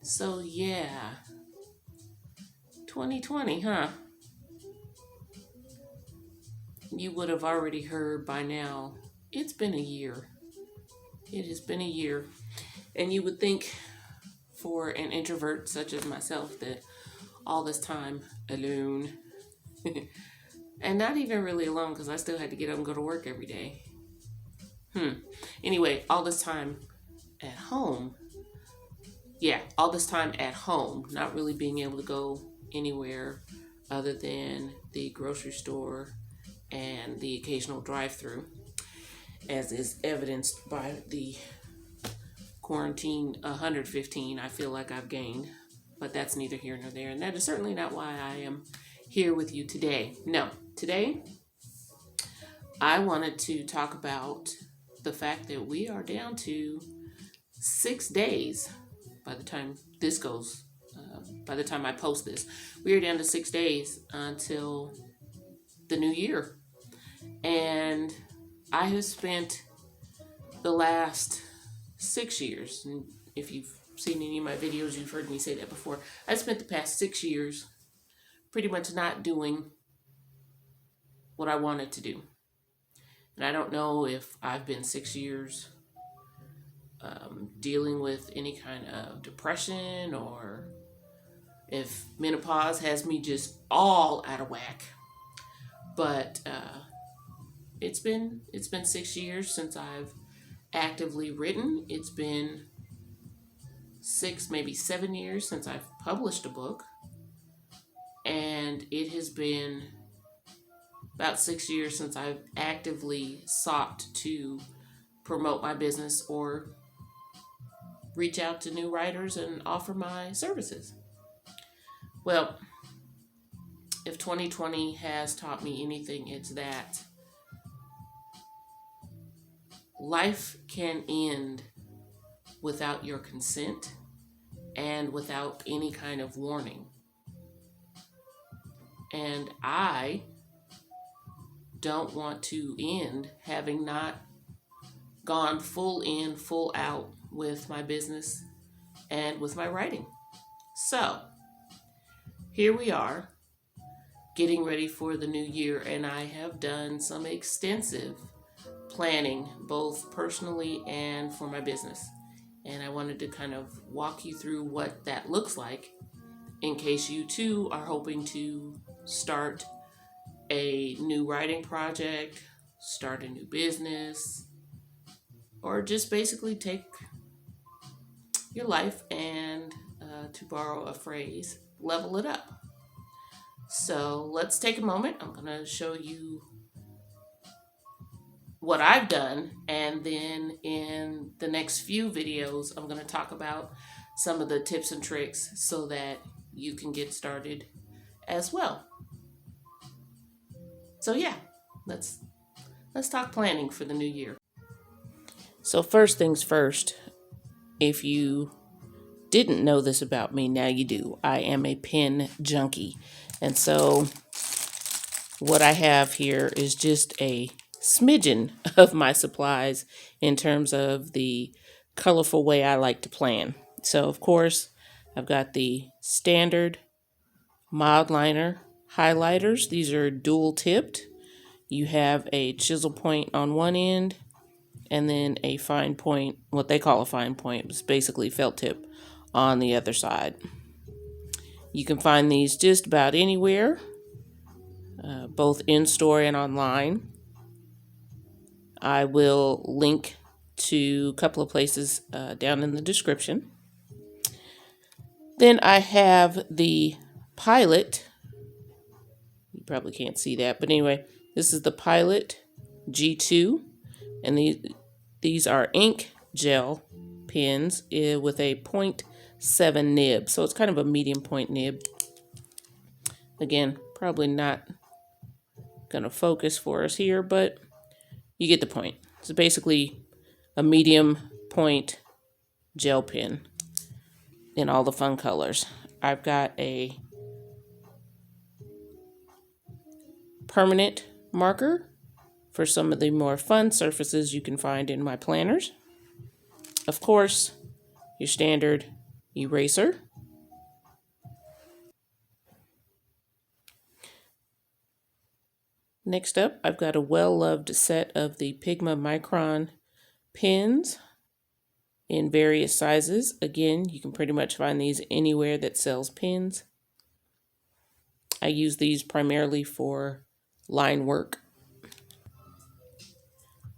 So yeah, 2020, huh? You would have already heard by now. It's been a year. It has been a year. And you would think for an introvert such as myself that all this time alone, and not even really alone because I still had to get up and go to work every day. Anyway, all this time at home, yeah, all this time at home, not really being able to go anywhere other than the grocery store and the occasional drive through, as is evidenced by the quarantine 115 I feel like I've gained. But that's neither here nor there. And that is certainly not why I am here with you today. No, today I wanted to talk about the fact that we are down to 6 days by the time this goes, by the time I post this. We are down to 6 days until the new year. And I have spent the last 6 years, and if you've seen any of my videos, you've heard me say that before. I spent the past 6 years pretty much not doing what I wanted to do. And I don't know if I've been 6 years dealing with any kind of depression or if menopause has me just all out of whack. But it's been 6 years since I've actively written. It's been 6, maybe 7 years since I've published a book. And it has been about 6 years since I've actively sought to promote my business or reach out to new writers and offer my services. Well, if 2020 has taught me anything, it's that life can end without your consent and without any kind of warning. And I don't want to end having not gone full in, full out with my business and with my writing. So, here we are getting ready for the new year, and I have done some extensive planning, both personally and for my business. And I wanted to kind of walk you through what that looks like in case you too are hoping to start a new writing project, start a new business, or just basically take your life and, to borrow a phrase, level it up. So let's take a moment. I'm going to show you what I've done, and then in the next few videos, I'm going to talk about some of the tips and tricks so that you can get started as well. So yeah, let's talk planning for the new year. So first things first, if you didn't know this about me, now you do. I am a pen junkie. And so what I have here is just a smidgen of my supplies in terms of the colorful way I like to plan. So of course, I've got the standard Mildliner highlighters. These are dual tipped. You have a chisel point on one end and then a fine point, what they call a fine point, it's basically felt tip on the other side. You can find these just about anywhere, both in store and online. I will link to a couple of places down in the description. Then I have the Pilot. You probably can't see that, but anyway, this is the Pilot G2, and these are ink gel pens with a 0.7 nib, so it's kind of a medium point nib. Again, probably not going to focus for us here, but you get the point. So basically a medium point gel pen in all the fun colors. I've got a permanent marker for some of the more fun surfaces you can find in my planners. Of course, your standard eraser. Next up, I've got a well-loved set of the Pigma Micron pens in various sizes. Again, you can pretty much find these anywhere that sells pens. I use these primarily for line work.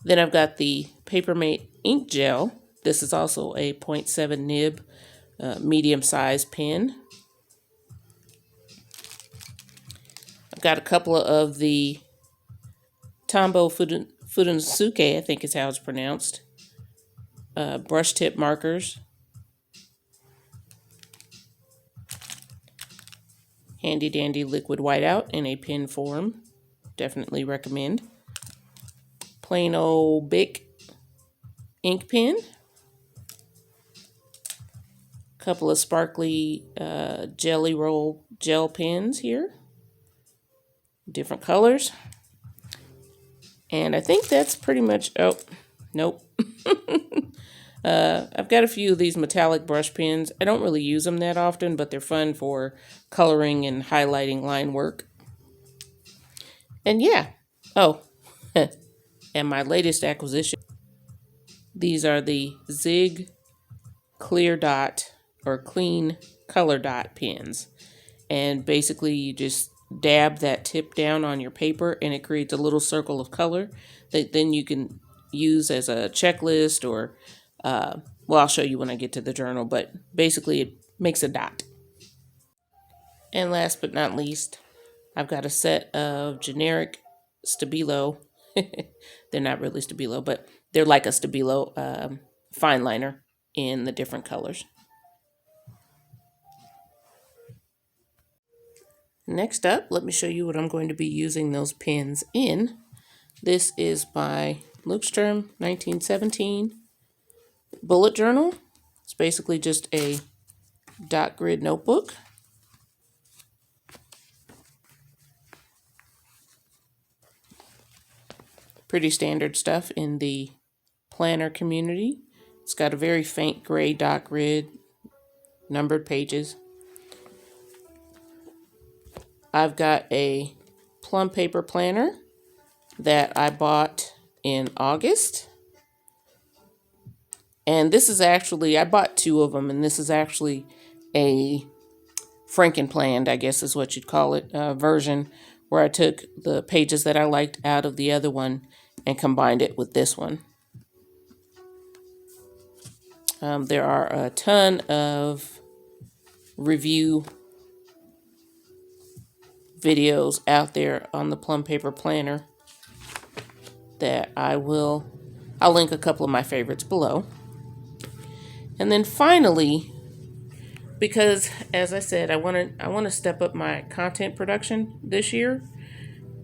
Then I've got the Papermate ink gel. This is also a 0.7 nib medium size pen. I've got a couple of the Tombow Fudensuke, I think is how it's pronounced, brush tip markers. Handy dandy liquid whiteout in a pen form. Definitely recommend. Plain old Bic ink pen. Couple of sparkly Jelly Roll gel pens here. Different colors. And I think that's pretty much, oh, nope. I've got a few of these metallic brush pens. I don't really use them that often, but they're fun for coloring and highlighting line work. And yeah, oh, and my latest acquisition. These are the Zig Clear Dot or Clean Color Dot pens. And basically you just dab that tip down on your paper and it creates a little circle of color that then you can use as a checklist or well, I'll show you when I get to the journal, but basically it makes a dot. And last but not least, I've got a set of generic Stabilo. They're not really Stabilo, but they're like a Stabilo fine liner in the different colors. Next up, let me show you what I'm going to be using those pens in. This is my Leuchtturm 1917 bullet journal. It's basically just a dot grid notebook. Pretty standard stuff in the planner community. It's got a very faint gray dot grid, numbered pages. I've got a plum paper planner that I bought in August. And this is actually, I bought two of them, and this is actually a Frankenplanned, I guess is what you'd call it, version, where I took the pages that I liked out of the other one and combined it with this one. There are a ton of review videos out there on the plum paper planner that I'll link a couple of my favorites below. And then finally, because as I said, I want to step up my content production this year,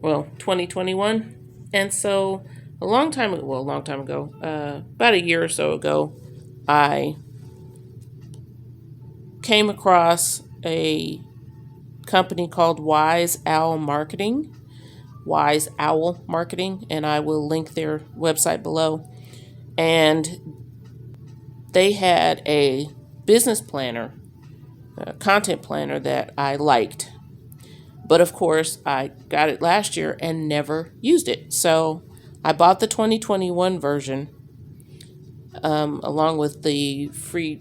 well, 2021. And so a long time ago, about a year or so ago, I came across a company called Wise Owl Marketing, and I will link their website below. And they had a business planner, a content planner that I liked. But of course, I got it last year and never used it. So I bought the 2021 version along with the free,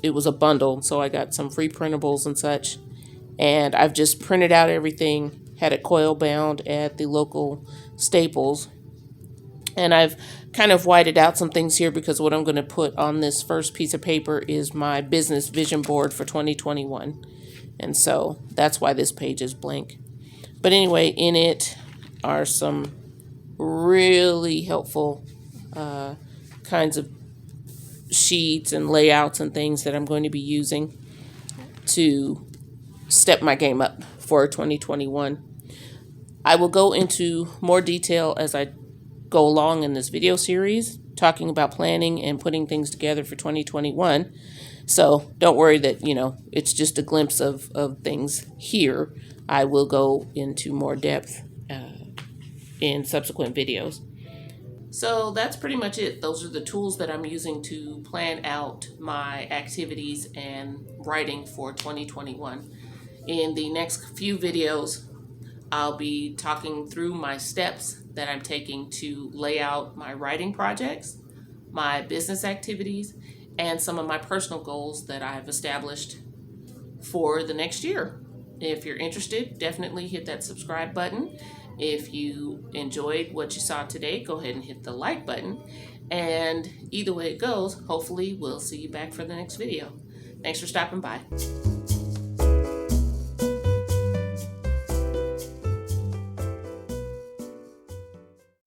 it was a bundle, so I got some free printables and such. And I've just printed out everything, had it coil bound at the local Staples. And I've kind of whited out some things here because what I'm going to put on this first piece of paper is my business vision board for 2021. And so that's why this page is blank. But anyway, in it are some really helpful kinds of sheets and layouts and things that I'm going to be using to step my game up for 2021. I will go into more detail as I go along in this video series, talking about planning and putting things together for 2021. So don't worry that, it's just a glimpse of things here. I will go into more depth in subsequent videos. So that's pretty much it. Those are the tools that I'm using to plan out my activities and writing for 2021. In the next few videos, I'll be talking through my steps that I'm taking to lay out my writing projects, my business activities, and some of my personal goals that I've established for the next year. If you're interested, definitely hit that subscribe button. If you enjoyed what you saw today, go ahead and hit the like button. And either way it goes, hopefully we'll see you back for the next video. Thanks for stopping by.